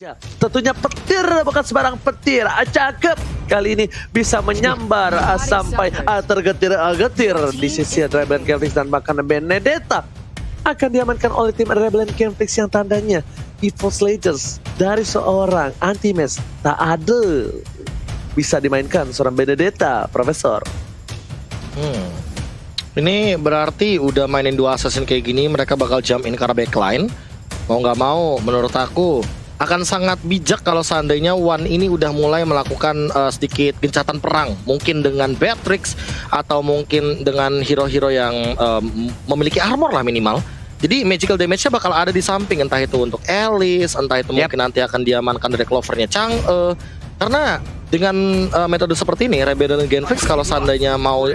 Ya, tentunya petir bukan sembarang petir, cakep. Kali ini bisa menyambar sampai tergetir-getir di sisi Rebellion Genflix dan bahkan Benedetta akan diamankan oleh tim Rebellion Genflix yang tandanya EVOS Legends dari seorang anti-match tak ada bisa dimainkan seorang Benedetta, Profesor. Ini berarti udah mainin dua assassin kayak gini, mereka bakal jump in ke arah backline. Mau nggak mau, menurut aku akan sangat bijak kalau seandainya One ini udah mulai melakukan sedikit gencatan perang, mungkin dengan Beatrix atau mungkin dengan hero-hero yang memiliki armor lah minimal. Jadi magical damage-nya bakal ada di samping, entah itu untuk Alice, entah itu mungkin nanti akan diamankan dari clovernya Chang'e. Karena dengan metode seperti ini, Rebellion Genflix kalau seandainya mau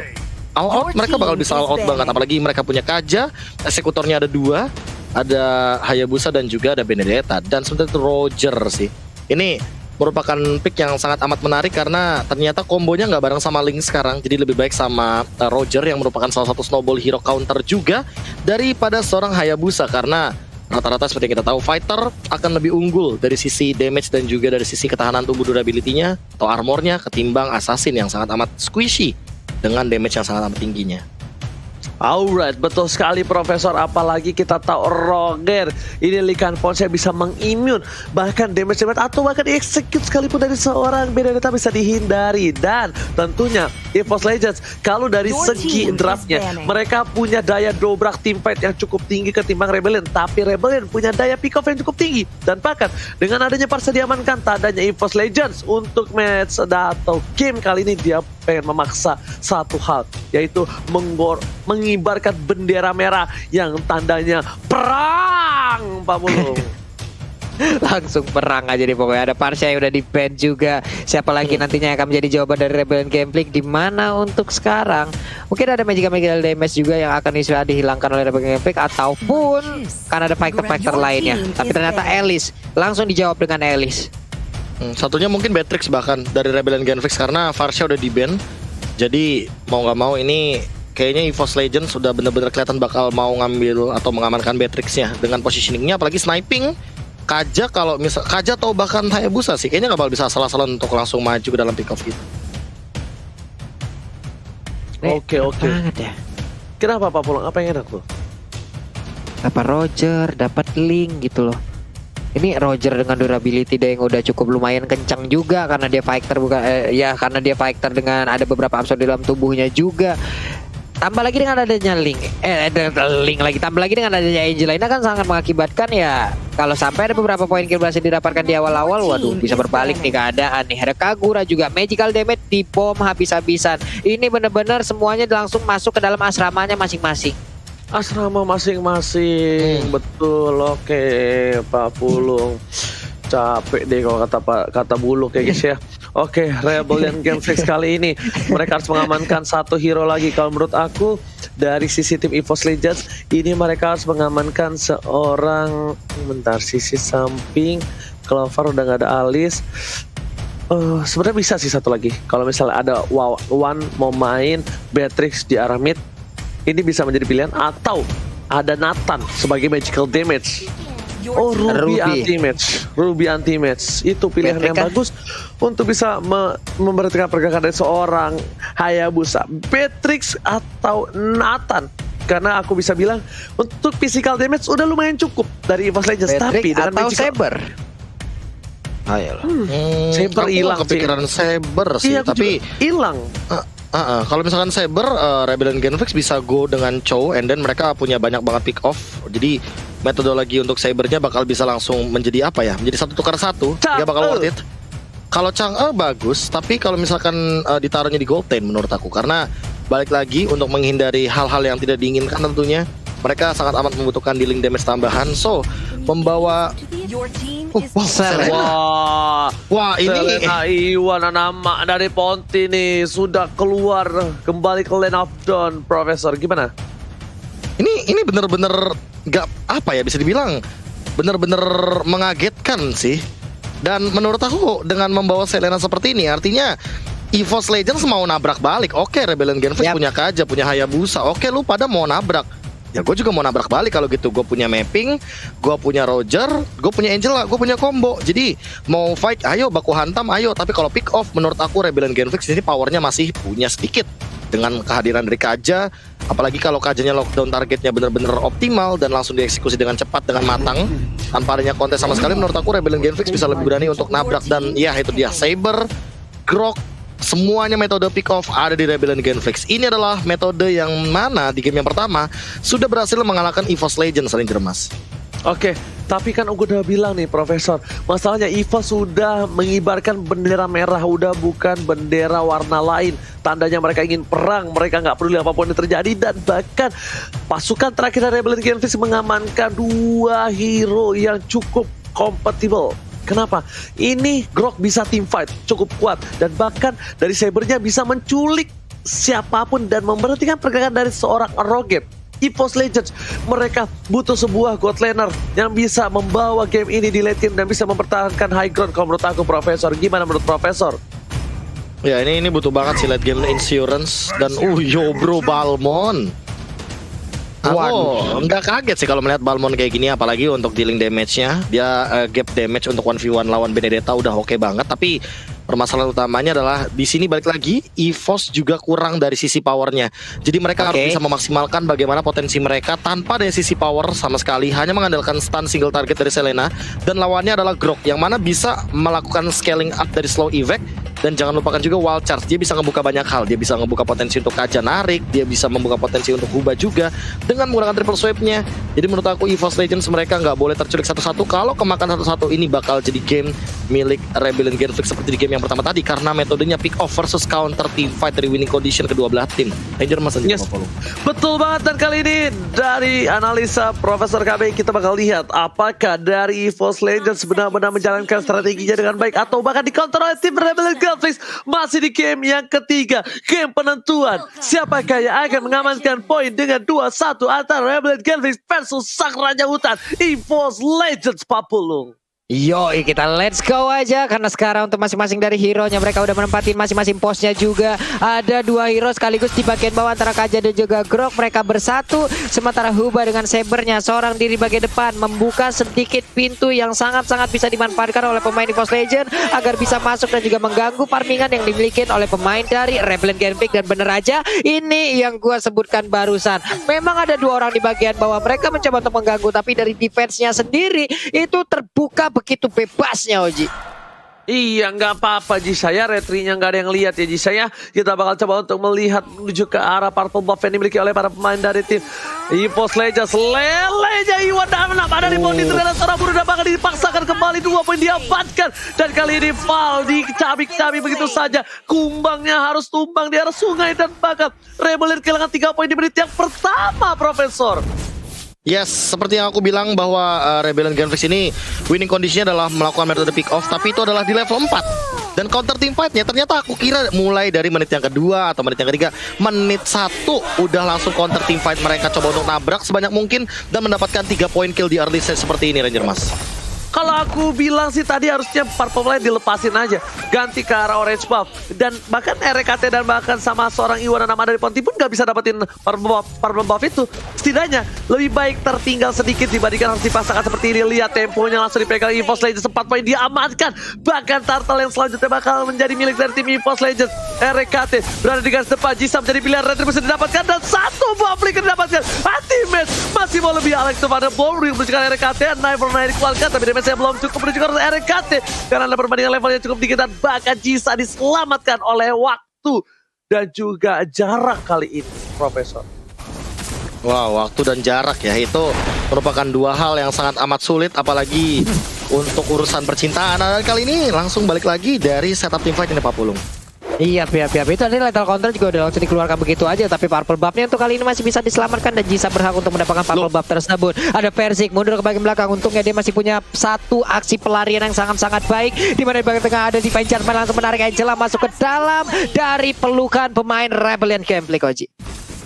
all out, mereka bakal bisa all out banget. Apalagi mereka punya Kaja, eksekutornya ada dua, ada Hayabusa dan juga ada Benedetta. Dan sebenarnya itu Roger sih. Ini merupakan pick yang sangat amat menarik karena ternyata kombonya nggak bareng sama Link sekarang. Jadi lebih baik sama Roger yang merupakan salah satu snowball hero counter juga daripada seorang Hayabusa. Karena rata-rata seperti yang kita tahu, fighter akan lebih unggul dari sisi damage dan juga dari sisi ketahanan tubuh durability-nya atau armornya ketimbang assassin yang sangat amat squishy dengan damage yang sangat amat tingginya. Alright, betul sekali Profesor. Apalagi kita tahu Roger ini Lycan Force bisa mengimmune bahkan damage atau bahkan execute sekalipun dari seorang Benedetta bisa dihindari. Dan tentunya EVOS Legends kalau dari segi draftnya mereka punya daya dobrak team fight yang cukup tinggi ketimbang Rebellion, tapi Rebellion punya daya pick off yang cukup tinggi. Dan bahkan dengan adanya Parsa diamankan, tandanya EVOS Legends untuk match atau game kali ini dia pengen memaksa satu hal, yaitu mengibarkan bendera merah yang tandanya perang, Pak Mulung. Langsung perang aja nih pokoknya. Ada Parsa yang udah di-ban juga. Siapa lagi nantinya yang akan menjadi jawaban dari Rebellion Genflix? Di mana untuk sekarang? Mungkin ada magical damage juga yang akan bisa dihilangkan oleh Rebellion Genflix, ataupun karena ada fighter-fighter lainnya. Tapi ternyata Alice langsung dijawab dengan Alice. Satunya mungkin Beatrix bahkan dari Rebellion Genflix karena Varsha udah di-ban. Jadi mau nggak mau ini kayaknya EVOS Legends sudah benar-benar kelihatan bakal mau ngambil atau mengamankan Beatrix-nya dengan positioningnya, apalagi sniping. Kaja kalau misal Kaja atau bahkan Hayabusa sih kayaknya nggak bakal bisa salah-salah untuk langsung maju ke dalam pick off gitu. Oke. Kenapa Pak Pulung? Apa yang enak tuh? Dapat Roger, dapat Link gitu loh. Ini Roger dengan durability dia yang udah cukup lumayan kencang juga karena dia fighter karena dia fighter dengan ada beberapa absorb di dalam tubuhnya juga. Tambah lagi dengan adanya Link, tambah lagi dengan adanya Angel ini akan sangat mengakibatkan ya kalau sampai ada beberapa poin kill berhasil didapatkan di awal-awal, waduh bisa berbalik nih keadaan nih. Ada Kagura juga, magical damage di bom habis-habisan. Ini bener-bener semuanya langsung masuk ke dalam asramanya masing-masing. Asrama masing-masing, betul. Oke, Pak Pulung. Capek deh kalau kata Bulu kayak guys ya. Oke, Rebellion Genflix kali ini mereka harus mengamankan satu hero lagi. Kalau menurut aku dari sisi tim EVOS Legends ini mereka harus mengamankan seorang, bentar, sisi samping Clover udah nggak ada Alice. Sebenarnya bisa sih satu lagi. Kalau misalnya ada One mau main Beatrix di arah mid, ini bisa menjadi pilihan, atau ada Nathan sebagai magical damage. Oh, Ruby anti-match itu pilihan yang bagus untuk bisa memberhentikan pergerakan dari seorang Hayabusa, Beatrix atau Nathan. Karena aku bisa bilang untuk physical damage udah lumayan cukup dari EVOS Legends, Beatrix tapi dengan atau magical... Saber. Saber hilang, kepikiran Saber sih, tapi hilang. Kalau misalkan Saber, Rebellion Genflix bisa go dengan Chow, and then mereka punya banyak banget pick off. Jadi metodologi untuk Sabernya bakal bisa langsung menjadi apa ya? Menjadi 1 tukar 1, dia bakal worth it. Kalau Chang'e bagus, tapi kalau misalkan ditaruhnya di Gold 10 menurut aku, karena balik lagi untuk menghindari hal-hal yang tidak diinginkan tentunya, mereka sangat amat membutuhkan dealing damage tambahan. So membawa Wah, ini Selena Iwan, nama dari Ponti nih sudah keluar kembali ke Lane of Dawn, Profesor. Gimana? Ini bener-bener gak apa ya, bisa dibilang bener-bener mengagetkan sih. Dan menurut aku dengan membawa Selena seperti ini artinya EVOS Legends mau nabrak balik. Oke, Rebellion Genflix punya Kaja, punya Hayabusa. Oke, lu pada mau nabrak. ya gue juga mau nabrak balik kalau gitu. Gue punya mapping, gue punya Roger, gue punya Angela, gue punya combo. Jadi mau fight, ayo baku hantam, ayo. Tapi kalau pick off, menurut aku Rebellion Genflix ini powernya masih punya sedikit dengan kehadiran dari Kaja. Apalagi kalau Kajanya lockdown targetnya bener-bener optimal dan langsung dieksekusi dengan cepat, dengan matang, tanpa adanya kontes sama sekali. Menurut aku Rebellion Genflix bisa lebih berani untuk nabrak. Dan ya itu dia, Saber, Grok, semuanya metode pick off ada di Rebellion Genflix. Ini adalah metode yang mana di game yang pertama sudah berhasil mengalahkan EVOS Legends, Ranger Mas. Oke, tapi kan gue udah bilang nih Profesor, masalahnya EVOS sudah mengibarkan bendera merah, udah bukan bendera warna lain. Tandanya mereka ingin perang, mereka nggak peduli apapun yang terjadi. Dan bahkan pasukan terakhir dari Rebellion Genflix mengamankan 2 hero yang cukup kompatibel. Kenapa? Ini Grok bisa team fight cukup kuat, dan bahkan dari Sabernya bisa menculik siapapun dan memberhentikan pergerakan dari seorang Roget. EVOS Legends, mereka butuh sebuah God Laner yang bisa membawa game ini di late game dan bisa mempertahankan high ground. Kalau menurut aku Profesor, gimana menurut Profesor? Ya ini butuh banget sih late game insurance. Dan yo bro, Balmond. Aku nggak kaget sih kalau melihat Balmond kayak gini, apalagi untuk dealing damage-nya. Dia gap damage untuk 1v1 lawan Benedetta udah oke banget, tapi permasalahan utamanya adalah di sini balik lagi EVOS juga kurang dari sisi powernya. Jadi mereka harus bisa memaksimalkan bagaimana potensi mereka tanpa dari sisi power sama sekali, hanya mengandalkan stun single target dari Selena, dan lawannya adalah Grok yang mana bisa melakukan scaling up dari slow evac. Dan jangan lupakan juga wild charge, dia bisa ngebuka banyak hal. Dia bisa ngebuka potensi untuk Kaja narik, dia bisa membuka potensi untuk Huba juga dengan menggunakan triple swipe-nya. Jadi menurut aku EVOS Legends mereka nggak boleh terculik satu-satu. Kalau kemakan satu-satu ini bakal jadi game milik Rebellion Genflix seperti di game yang pertama tadi, karena metodenya pick off versus counter team fight dari winning condition kedua belah tim. Ranger Mas aja. Yes, betul banget. Dan kali ini dari analisa Profesor KB kita bakal lihat apakah dari EVOS Legends benar-benar menjalankan strateginya dengan baik atau bahkan di counter oleh tim Rebellion Genflix. Masih di game yang ketiga, game penentuan siapakah yang akan mengamankan poin dengan 2-1 antara Rebellion Genflix versus Sang Raja Hutan EVOS Legends Papulung. Yoi, kita let's go aja, karena sekarang untuk masing-masing dari hero-nya mereka udah menempatin masing-masing posnya juga. Ada 2 hero sekaligus di bagian bawah antara Kaja dan juga Grok, mereka bersatu. Sementara Huba dengan Sabernya seorang diri bagian depan membuka sedikit pintu yang sangat-sangat bisa dimanfaatkan oleh pemain EVOS Legends agar bisa masuk dan juga mengganggu farmingan yang dimiliki oleh pemain dari Rebellion Genflix. Dan bener aja, ini yang gua sebutkan barusan, memang ada 2 orang di bagian bawah, mereka mencoba untuk mengganggu, tapi dari defense-nya sendiri itu terbuka begitu bebasnya, Oji. Iya, nggak apa-apa Ji, saya retrinya nggak ada yang lihat ya Ji. Saya kita bakal coba untuk melihat menuju ke arah purple buff yang dimiliki oleh para pemain dari tim EVOS Legends. Lelenya Iwan Damnap ada di body, ternyata seorang buruh bakal dipaksakan kembali, 2 poin diamankan. Dan kali ini Val dicabik-cabik begitu saja. Kumbangnya harus tumbang di arah sungai dan bahkan Rebellion kehilangan 3 poin di menit yang pertama, Profesor. Yes, seperti yang aku bilang bahwa Rebellion Genflix ini winning conditionnya adalah melakukan metode pick off, tapi itu adalah di level 4. Dan counter team fight-nya ternyata aku kira mulai dari menit yang kedua atau menit yang ketiga, menit 1 udah langsung counter team fight, mereka coba untuk nabrak sebanyak mungkin dan mendapatkan 3 poin kill di early stage seperti ini, Ranger Mas. Kalau aku bilang sih tadi harusnya purple line dilepasin aja, ganti ke arah orange buff. Dan bahkan RKT dan bahkan sama seorang Iwan nama dari Ponti pun gak bisa dapetin purple buff itu. Setidaknya lebih baik tertinggal sedikit dibandingkan harus dipaksakan seperti ini. Lihat temponya langsung dipegang EVOS Legends, 4 poin diamankan. Bahkan Turtle yang selanjutnya bakal menjadi milik dari tim EVOS Legends. RKT berada di garis depan, Jisam jadi pilihan Retribution didapatkan dan 1 buff flicker didapatkan. Ultimate masih mau lebih Alex kepada Ballroom menunjukkan RKT. Knife dikeluarkan tapi damage saya belum cukup menuju ke RKT karena ada perbandingan levelnya cukup tinggi dan bahkan Jisa diselamatkan oleh waktu dan juga jarak kali ini, Profesor. Wow, waktu dan jarak ya, itu merupakan 2 hal yang sangat amat sulit, apalagi untuk urusan percintaan. Dan kali ini langsung balik lagi dari setup teamfight ini, Pak Pulung. Iya, itu tadi lethal counter juga udah langsung dikeluarkan begitu aja, tapi purple buff-nya untuk kali ini masih bisa diselamatkan dan Jisa berhak untuk mendapatkan purple buff tersebut. Ada Verzik mundur ke bagian belakang, untungnya dia masih punya 1 aksi pelarian yang sangat-sangat baik, di mana di bagian tengah ada Divine Charm langsung menarik Angela masuk ke dalam dari pelukan pemain Rebellion Genflix, Oji.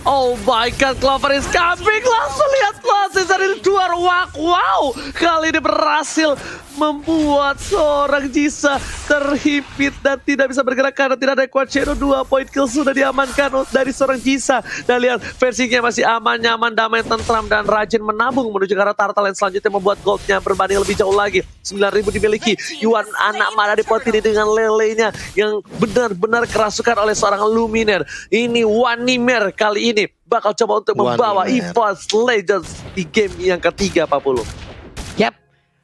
Oh my god, Clover is coming. Langsung lihat Clover dari luar. Wow, kali ini berhasil membuat seorang Jisa terhimpit dan tidak bisa bergerak karena tidak ada Quad Shadow. 2 point kill sudah diamankan dari seorang Jisa. Dan lihat versinya masih aman, nyaman, damai, tentram dan rajin menabung menuju ke arah turtle yang selanjutnya membuat goldnya berbanding lebih jauh lagi. 9.000 dimiliki Yuan anak mana di pot ini dengan lelenya yang benar-benar kerasukan oleh seorang Luminaire. Ini Wanimer kali ini bakal coba untuk membawa EVOS Legends di game yang ketiga, Pak Pulu. Yap,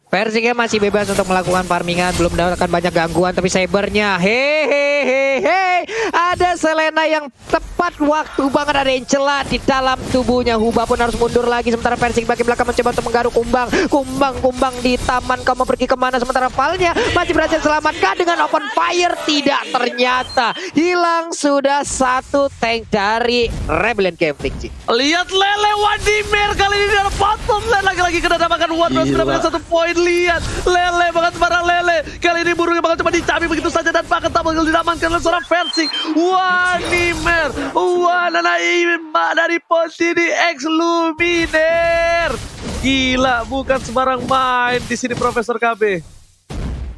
Versinya masih bebas untuk melakukan farmingan, belum mendapatkan banyak gangguan, tapi Sabernya hehehe, ada Selena yang tepat waktu banget, ada yang celah di dalam tubuhnya. Huba pun harus mundur lagi, sementara Versing bagi belakang mencoba untuk menggaruk kumbang di taman. Kau mau pergi kemana? Sementara Valnya masih berhasil selamatkan dengan open fire, tidak, ternyata hilang sudah satu tank dari Rebellion Gambling. Lihat Lele Wadimer kali ini dalam bottom lane, lagi-lagi kena dapatkan one berhasil mendapatkan 1 poin. Lihat Lele banget barang Lele kali ini, burungnya bakal cuma dicami begitu saja dan bahkan tak bakal diamankan oleh seorang Versing. Wanimer, Wanaima dari posisi X Luminaire. Gila, bukan sembarang main di sini Profesor KB.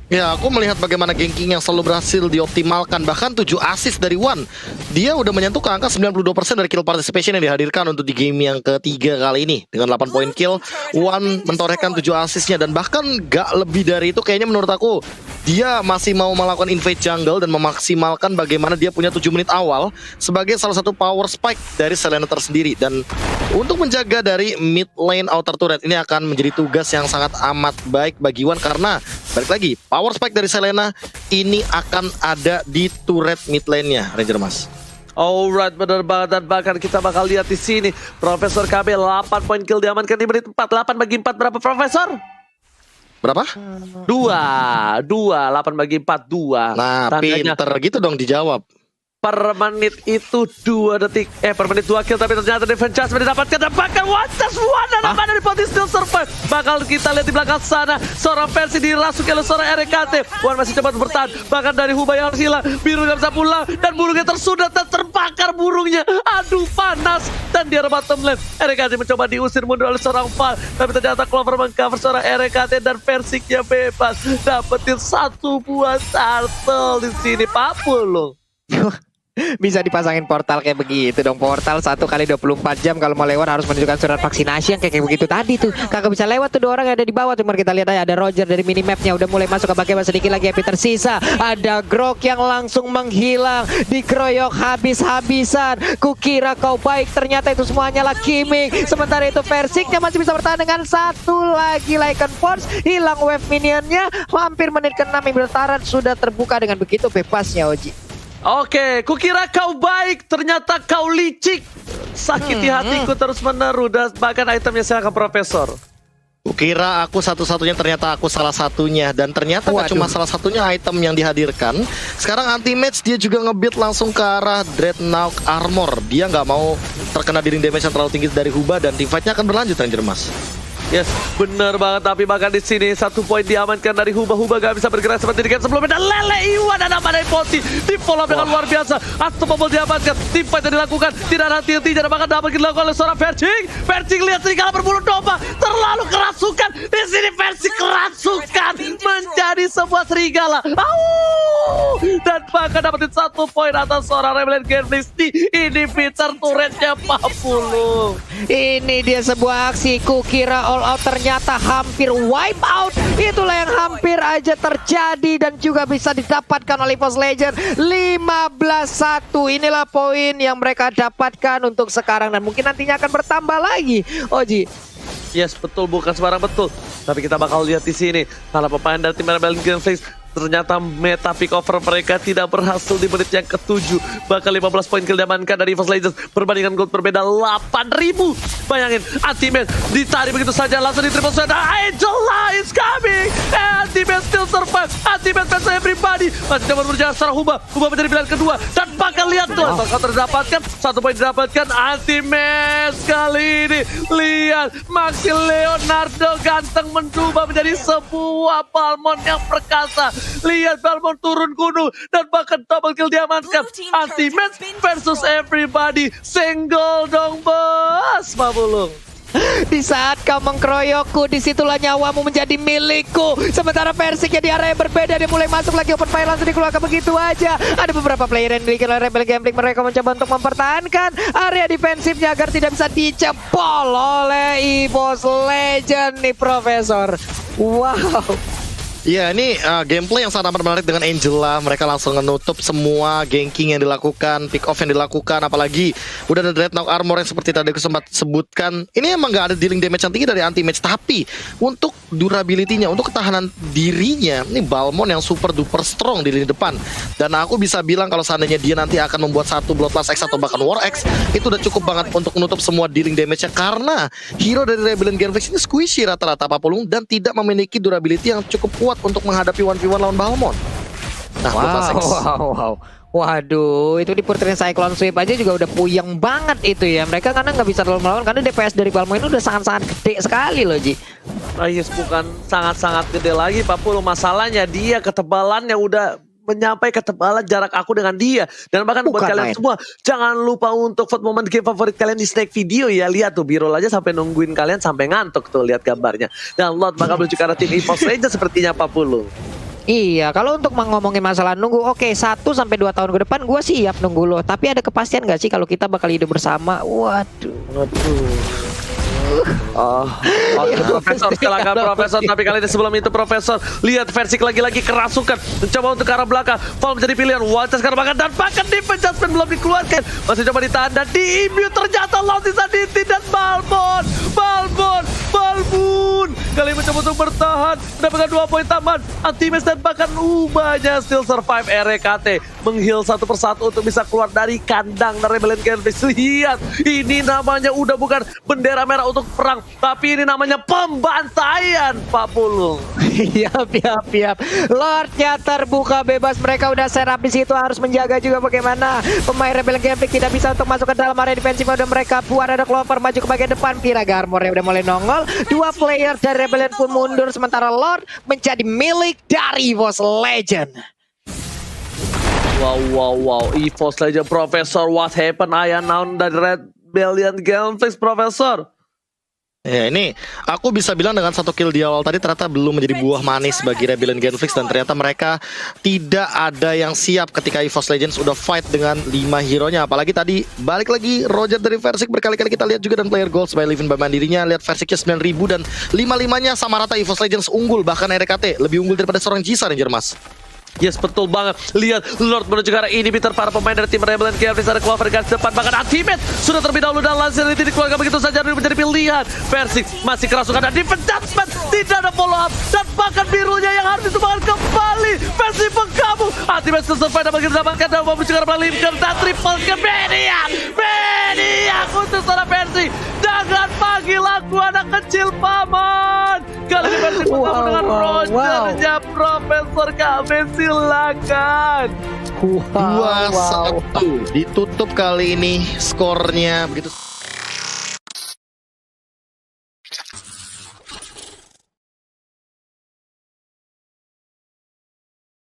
Ya, aku melihat bagaimana ganking yang selalu berhasil dioptimalkan. Bahkan 7 assist dari Wan. Dia udah menyentuh ke angka 92% dari kill participation yang dihadirkan untuk di game yang ketiga kali ini. Dengan 8 poin kill, Wan mentorehkan 7 assistnya. Dan bahkan gak lebih dari itu, kayaknya menurut aku dia masih mau melakukan invade jungle dan memaksimalkan bagaimana dia punya 7 menit awal sebagai salah satu power spike dari Selena tersendiri. Dan untuk menjaga dari mid lane outer turret ini akan menjadi tugas yang sangat amat baik bagi Wan, karena balik lagi, power spike dari Selena ini akan ada di turret mid lane-nya, Ranger Mas. Alright, benar banget, dan bahkan kita bakal lihat di sini Profesor KB 8 poin kill diamankan di menit 4. 8 bagi 4 berapa Profesor? Berapa? 2, 8 bagi 4, 2. Nah, tandanya pinter gitu dong dijawab. per menit itu 2 detik. Per menit 2 kill, tapi ternyata defense chance mendapatkan dan bahkan one touch one dan mana di Poti still survive. Bakal kita lihat di belakang sana seorang versi dirasuki oleh seorang RKT. Wan masih cepat bertahan, bahkan dari Huba yang harus hilang. Biru gak bisa pulang dan burungnya tersudat dan terbakar burungnya. Aduh, panas. Dan di arah bottom lane RKT mencoba diusir mundur oleh seorang Val, tapi ternyata Clover mengcover seorang RKT dan Versinya bebas. Dapetin 1 buah turtle di sini, Pak Pulung. Bisa dipasangin portal kayak begitu dong. Portal 1 kali 24 jam. Kalau mau lewat harus menunjukkan surat vaksinasi yang kayak begitu tadi tuh. Kagak bisa lewat tuh 2 orang yang ada di bawah. Cuma kita lihat aja ada Roger dari minimapnya udah mulai masuk ke bagian sedikit lagi. Happy tersisa. Ada Grok yang langsung menghilang, dikeroyok habis-habisan. Kukira kau baik, ternyata itu semuanya lah gimmick. Sementara itu Versiknya masih bisa bertahan dengan 1 lagi Lycan Force. Hilang wave minionnya. Hampir menit ke-6 bertaran sudah terbuka dengan begitu bebasnya Oji. Oke, kukira kau baik, ternyata kau licik. Sakiti hatiku terus menerus, dan bahkan itemnya silakan Profesor. Kukira aku satu-satunya, ternyata aku salah satunya. Dan ternyata gak cuma salah satunya item yang dihadirkan. Sekarang anti-match dia juga nge-build langsung ke arah Dreadnought Armor. Dia nggak mau terkena dealing damage yang terlalu tinggi dari Huba, dan teamfight-nya akan berlanjut, Ranger Mas. Yes, benar banget. Tapi bahkan di sini 1 poin diamankan dari Huba. Huba gak bisa bergerak seperti di game sebelumnya. Dan Lele Iwan dan apa dari Poti di follow up dengan luar biasa. Unstoppable diamankan. Tim fight yang dilakukan tidak ada henti-hentinya, dan bahkan dapat dilakukan oleh seorang Versing. Versing lihat serigala berbulu domba terlalu kerasukan. Di sini Versing kerasukan menjadi sebuah serigala. Dan bahkan dapetin 1 poin atas seorang Rebellion Gambling di inhibitor turretnya 40. Ini dia sebuah aksi. Kukira all out, ternyata hampir wipe out. Itulah yang hampir aja terjadi dan juga bisa didapatkan oleh EVOS Legend. 15-1. Inilah poin yang mereka dapatkan untuk sekarang dan mungkin nantinya akan bertambah lagi, Oji. Yes, betul, bukan sembarang betul. Tapi kita bakal lihat di sini kalau pemain dari tim Rebellion Gambling ternyata meta pick over mereka tidak berhasil di menit yang ke-7. Bahkan 15 poin kill diamankan dari EVOS Legends berbandingkan gold berbeda 8.000. Bayangin, Anti-Man ditarik begitu saja langsung di triple sweat. Angel is coming. Anti-Man still survive. Anti-Man fans everybody. Masih dapat berjalan secara Huba. Huba menjadi pilihan kedua. Dan bahkan lihat tuh, bakal terdapatkan 1 poin didapatkan Anti-Man kali ini. Lihat, Maxi Leonardo ganteng mendubah menjadi sebuah Balmond yang perkasa. Lihat Balmond turun gunung dan bahkan double kill diamankan. Anti-Man versus everybody. Single dong bos, Mabulung. Di saat kau mengkeroyokku, disitulah nyawamu menjadi milikku. Sementara Versiknya di area yang berbeda, dia mulai masuk lagi open fire, langsung dikeluarkan begitu aja. Ada beberapa player yang dimiliki oleh Rebel Gambling, mereka mencoba untuk mempertahankan area defensifnya agar tidak bisa dicepol oleh EVOS Legend nih Profesor. Wow. Ya ini gameplay yang sangat menarik dengan Angela. Mereka langsung menutup semua ganking yang dilakukan, pick off yang dilakukan. Apalagi udah ada Dreadnought Armor yang seperti tadi aku sempat sebutkan. Ini emang gak ada dealing damage yang tinggi dari anti-mage, tapi untuk durability-nya, untuk ketahanan dirinya, ini Balmond yang super duper strong di lini depan. Dan aku bisa bilang kalau seandainya dia nanti akan membuat satu Bloodlust X atau bahkan War X, itu udah cukup banget untuk menutup semua dealing damage-nya. Karena hero dari Rebellion Genflix ini squishy rata-rata Papulung dan tidak memiliki durability yang cukup kuat untuk menghadapi 1v1 lawan Balmond. Nah, Wow. Waduh, itu di Purtrin Cyclone Sweep aja juga udah puyeng banget itu ya. Mereka karena nggak bisa terlalu melawan karena DPS dari Balmond itu udah sangat-sangat gede sekali loh, Ji. Yes, bukan sangat-sangat gede lagi Pak Pulu. Masalahnya dia ketebalannya udah menyampai ketebalan jarak aku dengan dia. Dan bahkan buat Bukan kalian main. semua, jangan lupa untuk vote moment game favorit kalian di Snake Video ya. Lihat tuh, Birol aja sampai nungguin kalian sampai ngantuk tuh, lihat gambarnya. Dan Lord bakal menuju ke arah tim EVOS Legends sepertinya Pak Pulu. Iya, kalau untuk ngomongin masalah nunggu, oke 1 sampai 2 tahun ke depan gue siap nunggu lo. Tapi ada kepastian gak sih kalau kita bakal hidup bersama? Waduh. Oke, Profesor, silakan Profesor. Tapi kali ini sebelum itu Profesor, lihat Versik lagi-lagi kerasukan, mencoba untuk ke arah belakang. Fall menjadi pilihan, Walter sekarang bahkan dan bahkan defense adjustment belum dikeluarkan, masih coba ditahan dan di-immute. Ternyata Laut bisa ditin dan Balmond kali ini mencoba untuk bertahan, mendapatkan 2 poin tambahan, anti-match dan bahkan ubahnya still survive RKT, mengheal satu persatu untuk bisa keluar dari kandang dari Rebellion Genflix. Lihat, ini namanya udah bukan bendera merah untuk perang, tapi ini namanya pembantaian Pak Pulung. Yap. Lordnya terbuka bebas, mereka udah serap di situ, harus menjaga juga bagaimana pemain Rebel Gambling tidak bisa untuk masuk ke dalam area defensif. Udah mereka buat ada Clover maju ke bagian depan, Piraga Armornya udah mulai nongol, 2 player dari Rebellion pun mundur, sementara Lord menjadi milik dari EVOS Legend. Wow, EVOS Legend Profesor, what happened? I unknown dari Rebellion Genflix Profesor. Ya ini aku bisa bilang dengan 1 kill di awal tadi ternyata belum menjadi buah manis bagi Rebellion Genflix. Dan ternyata mereka tidak ada yang siap ketika EVOS Legends udah fight dengan 5 hero-nya. Apalagi tadi balik lagi Roger dari Versik, berkali-kali kita lihat juga, dan player goals by Living by Mandirinya. Lihat Versiknya 9.000 dan 5-5-nya sama rata EVOS Legends unggul. Bahkan RKT lebih unggul daripada seorang Jisa Ranger Mas. Yes, betul banget. Lihat, Lord menuju ke arah inhibitor para pemain dari tim Rebellion Genflix. Ada Clover garis depan, bahkan Ultimate sudah terlebih dahulu dan langsung dikeluarkan begitu saja menjadi pilihan. Versik masih kerasukan dan defense judgment, tidak ada follow up, dan bahkan birunya yang harus ditumbangkan kembali. Versik pengkamu, Ultimate selesai dan begitu dapatkan dan menuju ke arah Limker dan triple ke Media untuk seorang Versik. Jangan panggil aku anak kecil paman. Kali ini Versik bertemu dengan Rogernya Profesor kami, silakan. 2-1 ditutup kali ini skornya begitu.